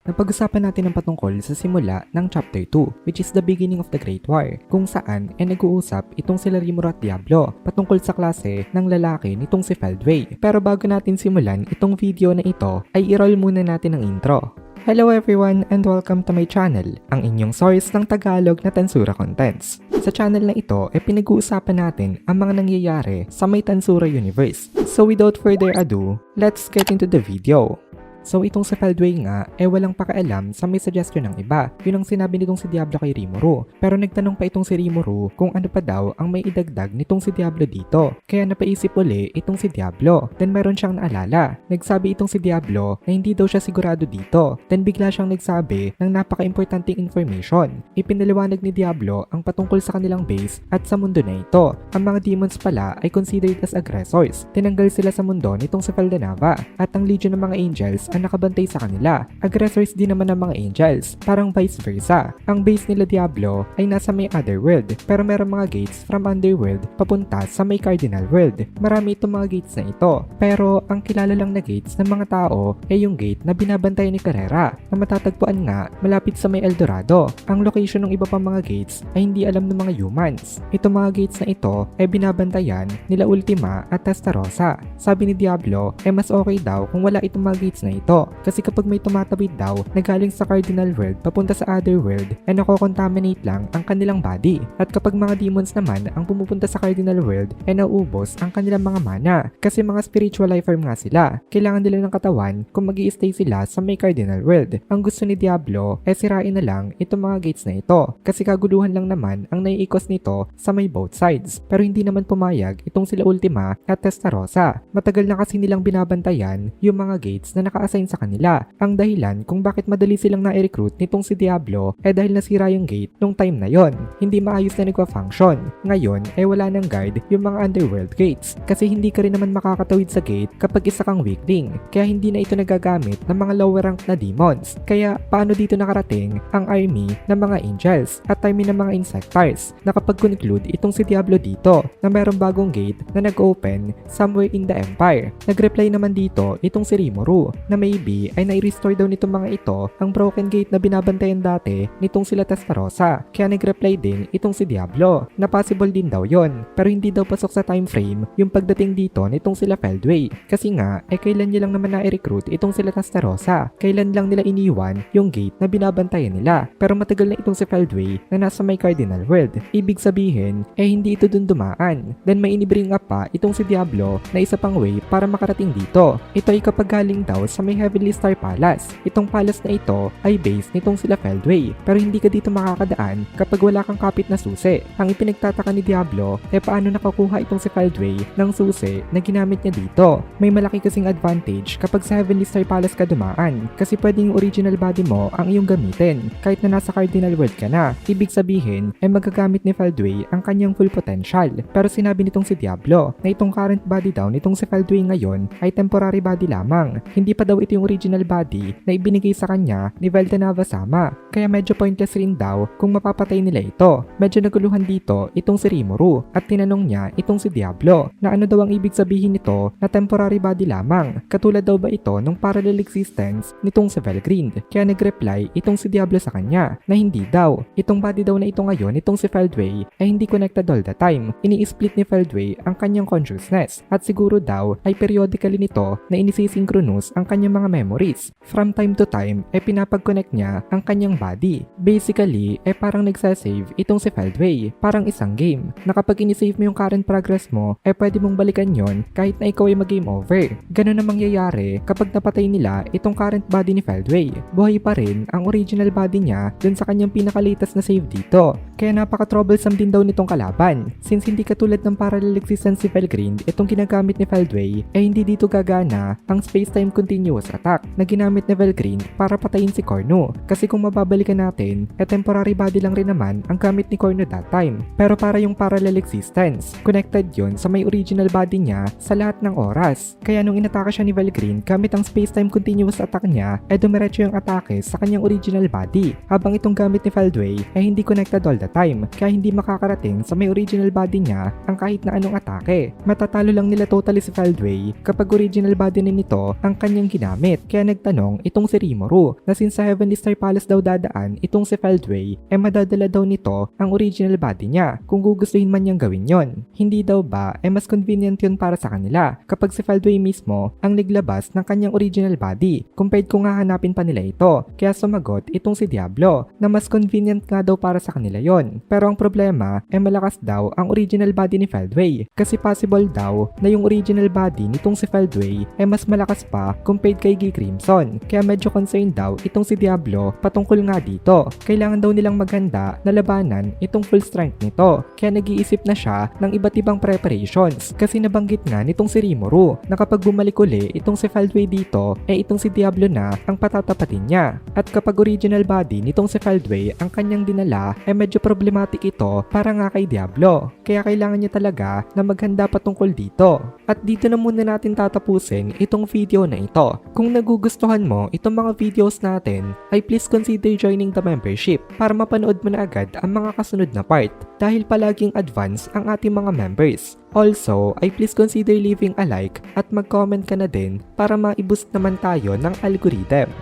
Napag-usapan natin ang patungkol sa simula ng Chapter 2, which is the beginning of the Great War, kung saan nag-uusap itong sila Rimuru at Diablo patungkol sa klase ng lalaki nitong si Feldway. Pero bago natin simulan itong video na ito, ay i-roll muna natin ang intro. Hello everyone and welcome to my channel, ang inyong source ng Tagalog na Tansura Contents. Sa channel na ito ay pinag-uusapan natin ang mga nangyayari sa may Tansura universe. So without further ado, let's get into the video. So itong si Feldway nga walang pakialam sa may suggestion ng iba. Yun ang sinabi nitong si Diablo kay Rimuru. Pero nagtanong pa itong si Rimuru kung ano pa daw ang may idagdag nitong si Diablo dito. Kaya napaisip uli itong si Diablo. Then meron siyang naalala. Nagsabi itong si Diablo na hindi daw siya sigurado dito. Then bigla siyang nagsabi ng napaka-importanting information. Ipinaliwanag ni Diablo ang patungkol sa kanilang base at sa mundo na ito. Ang mga demons pala ay considered as aggressors. Tinanggal sila sa mundo nitong si Feldanava at ang legion ng mga angels ang nakabantay sa kanila. Aggressors din naman ng mga angels, parang vice versa. Ang base nila Diablo ay nasa may otherworld, pero meron mga gates from underworld papunta sa may cardinal world. Marami itong mga gates na ito, pero ang kilala lang na gates ng mga tao ay yung gate na binabantayan ni Carrera na matatagpuan nga malapit sa may Eldorado. Ang location ng iba pang mga gates ay hindi alam ng mga humans. Itong mga gates na ito ay binabantayan nila Ultima at Testarossa. Sabi ni Diablo mas okay daw kung wala itong mga gates na ito. Kasi kapag may tumatawid daw na galing sa cardinal world papunta sa other world nako-contaminate lang ang kanilang body. At kapag mga demons naman ang pumupunta sa cardinal world nauubos ang kanilang mga mana. Kasi mga spiritual life form nga sila. Kailangan nila ng katawan kung mag-i-stay sila sa may cardinal world. Ang gusto ni Diablo sirain na lang itong mga gates na ito. Kasi kaguluhan lang naman ang naiikos nito sa may both sides. Pero hindi naman pumayag itong sila Ultima at Testarossa. Matagal na kasi nilang binabantayan yung mga gates na naka-assign sa kanila. Ang dahilan kung bakit madali silang na-recruit nitong si Diablo dahil nasira yung gate nung time na yon. Hindi maayos na nagwa-function. Ngayon wala nang guard yung mga underworld gates kasi hindi ka rin naman makakatawid sa gate kapag isa kang weakling. Kaya hindi na ito nagagamit ng mga lower rank na demons. Kaya paano dito nakarating ang army ng mga angels at army ng mga insectars? Nakapag-conclude itong si Diablo dito na merong bagong gate na nag-open somewhere in the empire. Nag-reply naman dito itong si Rimuru na maybe ay nai-restore daw nitong mga ito ang broken gate na binabantayan dati nitong sila Testarossa. Kaya nag-reply din itong si Diablo na possible din daw yon. Pero hindi daw pasok sa time frame yung pagdating dito nitong sila Feldway. Kasi nga kailan niya lang naman na-recruit itong sila Testarossa. Kailan lang nila iniwan yung gate na binabantayan nila. Pero matagal na itong si Feldway na nasa may cardinal world. Ibig sabihin hindi ito dun dumaan. Then may inibring up pa itong si Diablo na isa pang way para makarating dito. Ito ay kapag galing daw sa may Heavenly Star Palace. Itong palace na ito ay base nitong sila Feldway. Pero hindi ka dito makakadaan kapag wala kang kapit na susi. Ang ipinagtataka ni Diablo paano nakakuha itong si Feldway ng susi na ginamit niya dito. May malaki kasing advantage kapag sa Heavenly Star Palace ka dumaan. Kasi pwedeng yung original body mo ang iyong gamitin kahit na nasa cardinal world ka na. Ibig sabihin magagamit ni Feldway ang kanyang full potential. Pero sinabi nitong si Diablo na itong current body daw nitong si Feldway ngayon ay temporary body lamang. Hindi pa daw ito yung original body na ibinigay sa kanya ni Feldanava-sama. Kaya medyo pointless rin daw kung mapapatay nila ito. Medyo naguluhan dito itong si Rimuru at tinanong niya itong si Diablo na ano daw ang ibig sabihin nito na temporary body lamang. Katulad daw ba ito ng parallel existence nitong si Felgrind? Kaya nag-reply itong si Diablo sa kanya na hindi daw. Itong body daw na ito ngayon itong si Feldway ay hindi connected all the time. Ini-split ni Feldway ang kanyang consciousness at siguro daw ay periodically nito na inisisynchronous ang kanyang mga memories. From time to time pinapag-connect niya ang kanyang body. Basically parang nagsasave itong si Feldway. Parang isang game na kapag inisave mo yung current progress mo pwede mong balikan yon kahit na ikaw ay mag-game over. Ganun ang mangyayari kapag napatay nila itong current body ni Feldway. Buhay pa rin ang original body niya dun sa kanyang pinaka-latest na save dito. Kaya napaka-troublesome din daw nitong kalaban. Since hindi katulad ng parallel existence si Felgrind itong ginagamit ni Feldway hindi dito gagana ang space-time continuous attack na ginamit ni Felgrind para patayin si Cornu. Kasi kung mababalikan natin temporary body lang rin naman ang gamit ni Cornu that time. Pero para yung parallel existence, connected yon sa may original body niya sa lahat ng oras. Kaya nung inatake siya ni Felgrind gamit ang space-time continuous attack niya dumiretso yung atake sa kanyang original body. Habang itong gamit ni Feldway hindi connected all the time. Kaya hindi makakarating sa may original body niya ang kahit na anong atake. Matatalo lang nila totally si Feldway kapag original body na nito ang kanyang ginamit. ginamit. Kaya nagtanong itong si Rimuru na since sa Heavenly Star Palace daw dadaan itong si Feldway, madadala daw nito ang original body niya kung gugustuhin man niyang gawin yon. Hindi daw ba mas convenient yun para sa kanila kapag si Feldway mismo ang naglabas ng kanyang original body compared kung hahanapin pa nila ito. Kaya sumagot itong si Diablo na mas convenient nga daw para sa kanila yon. Pero ang problema malakas daw ang original body ni Feldway kasi possible daw na yung original body nitong si Feldway mas malakas pa compared kay G. Crimson. Kaya medyo concerned daw itong si Diablo patungkol nga dito. Kailangan daw nilang maghanda na labanan itong full strength nito. Kaya nag-iisip na siya ng iba't ibang preparations kasi nabanggit nga nitong si Rimuru na kapag bumalik uli itong si Feldway dito itong si Diablo na ang patatapatin niya. At kapag original body nitong si Feldway ang kanyang dinala medyo problematic ito para nga kay Diablo. Kaya kailangan niya talaga na maghanda patungkol dito. At dito na muna natin tatapusin itong video na ito. Kung nagugustuhan mo itong mga videos natin ay please consider joining the membership para mapanood mo na agad ang mga kasunod na part dahil palaging advance ang ating mga members. Also, ay please consider leaving a like at mag-comment ka na din para ma-boost naman tayo ng algorithm.